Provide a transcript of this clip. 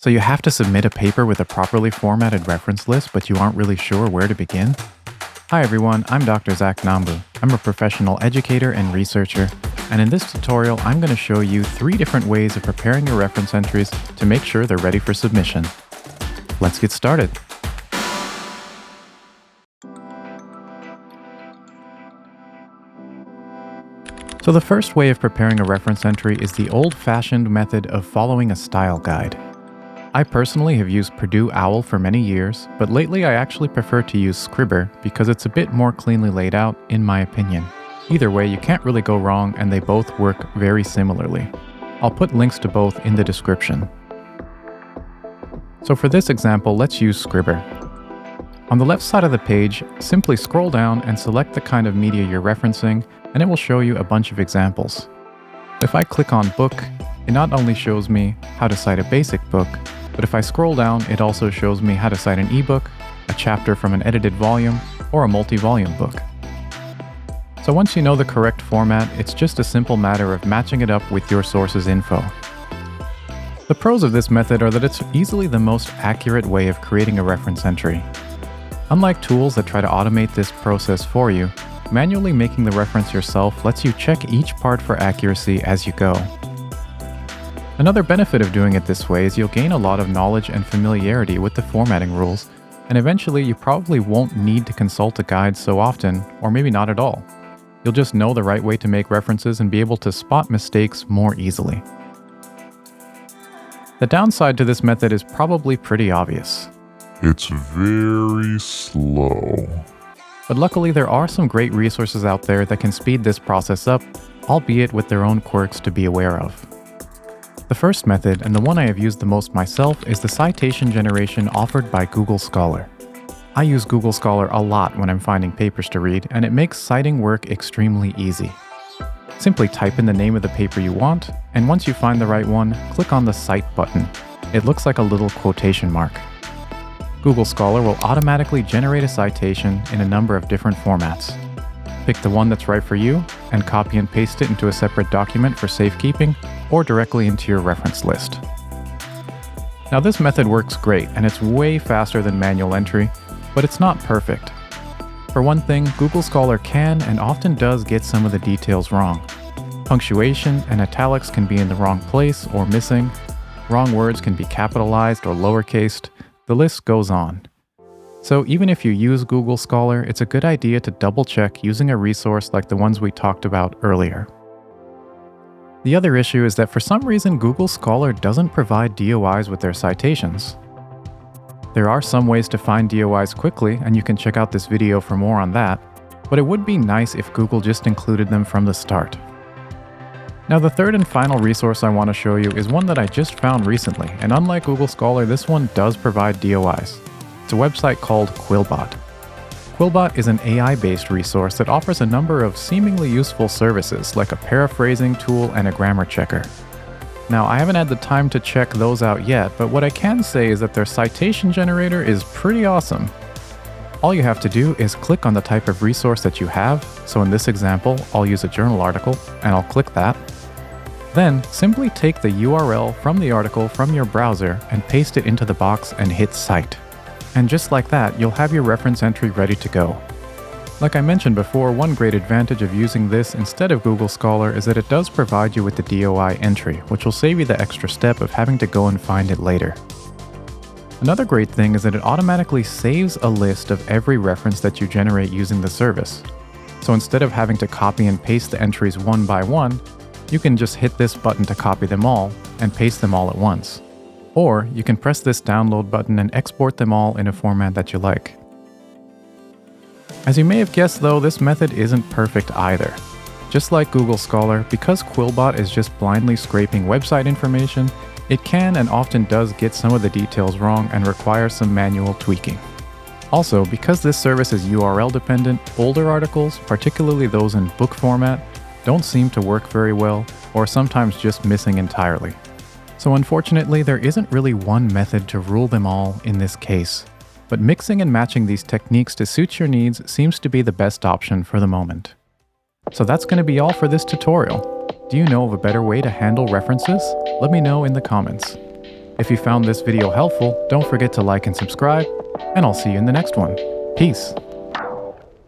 So you have to submit a paper with a properly formatted reference list, but you aren't really sure where to begin? Hi everyone, I'm Dr. Zach Nambu. I'm a professional educator and researcher, and in this tutorial I'm going to show you 3 different ways of preparing your reference entries to make sure they're ready for submission. Let's get started. So the first way of preparing a reference entry is the old-fashioned method of following a style guide. I personally have used Purdue OWL for many years, but lately I actually prefer to use Scribbr because it's a bit more cleanly laid out, in my opinion. Either way, you can't really go wrong and they both work very similarly. I'll put links to both in the description. So for this example, let's use Scribbr. On the left side of the page, simply scroll down and select the kind of media you're referencing, and it will show you a bunch of examples. If I click on Book, it not only shows me how to cite a basic book, but if I scroll down, it also shows me how to cite an ebook, a chapter from an edited volume, or a multi-volume book. So once you know the correct format, it's just a simple matter of matching it up with your source's info. The pros of this method are that it's easily the most accurate way of creating a reference entry. Unlike tools that try to automate this process for you, manually making the reference yourself lets you check each part for accuracy as you go. Another benefit of doing it this way is you'll gain a lot of knowledge and familiarity with the formatting rules, and eventually you probably won't need to consult a guide so often, or maybe not at all. You'll just know the right way to make references and be able to spot mistakes more easily. The downside to this method is probably pretty obvious. It's very slow. But luckily there are some great resources out there that can speed this process up, albeit with their own quirks to be aware of. The first method, and the one I have used the most myself, is the citation generation offered by Google Scholar. I use Google Scholar a lot when I'm finding papers to read, and it makes citing work extremely easy. Simply type in the name of the paper you want, and once you find the right one, click on the Cite button. It looks like a little quotation mark. Google Scholar will automatically generate a citation in a number of different formats. Pick the one that's right for you and copy and paste it into a separate document for safekeeping or directly into your reference list. Now this method works great and it's way faster than manual entry, but it's not perfect. For one thing, Google Scholar can and often does get some of the details wrong. Punctuation and italics can be in the wrong place or missing. Wrong words can be capitalized or lowercased. The list goes on. So even if you use Google Scholar, it's a good idea to double-check using a resource like the ones we talked about earlier. The other issue is that for some reason Google Scholar doesn't provide DOIs with their citations. There are some ways to find DOIs quickly, and you can check out this video for more on that, but it would be nice if Google just included them from the start. Now the third and final resource I want to show you is one that I just found recently, and unlike Google Scholar, this one does provide DOIs. It's a website called Quillbot. Quillbot is an AI-based resource that offers a number of seemingly useful services like a paraphrasing tool and a grammar checker. Now, I haven't had the time to check those out yet, but what I can say is that their citation generator is pretty awesome. All you have to do is click on the type of resource that you have, so in this example, I'll use a journal article, and I'll click that. Then, simply take the URL from the article from your browser and paste it into the box and hit Cite. And just like that, you'll have your reference entry ready to go. Like I mentioned before, one great advantage of using this instead of Google Scholar is that it does provide you with the DOI entry, which will save you the extra step of having to go and find it later. Another great thing is that it automatically saves a list of every reference that you generate using the service. So instead of having to copy and paste the entries one by one, you can just hit this button to copy them all and paste them all at once. Or you can press this download button and export them all in a format that you like. As you may have guessed though, this method isn't perfect either. Just like Google Scholar, because Quillbot is just blindly scraping website information, it can and often does get some of the details wrong and requires some manual tweaking. Also, because this service is URL dependent, older articles, particularly those in book format, don't seem to work very well, or sometimes just missing entirely. So unfortunately, there isn't really one method to rule them all in this case, but mixing and matching these techniques to suit your needs seems to be the best option for the moment. So that's going to be all for this tutorial. Do you know of a better way to handle references? Let me know in the comments. If you found this video helpful, don't forget to like and subscribe, and I'll see you in the next one. Peace.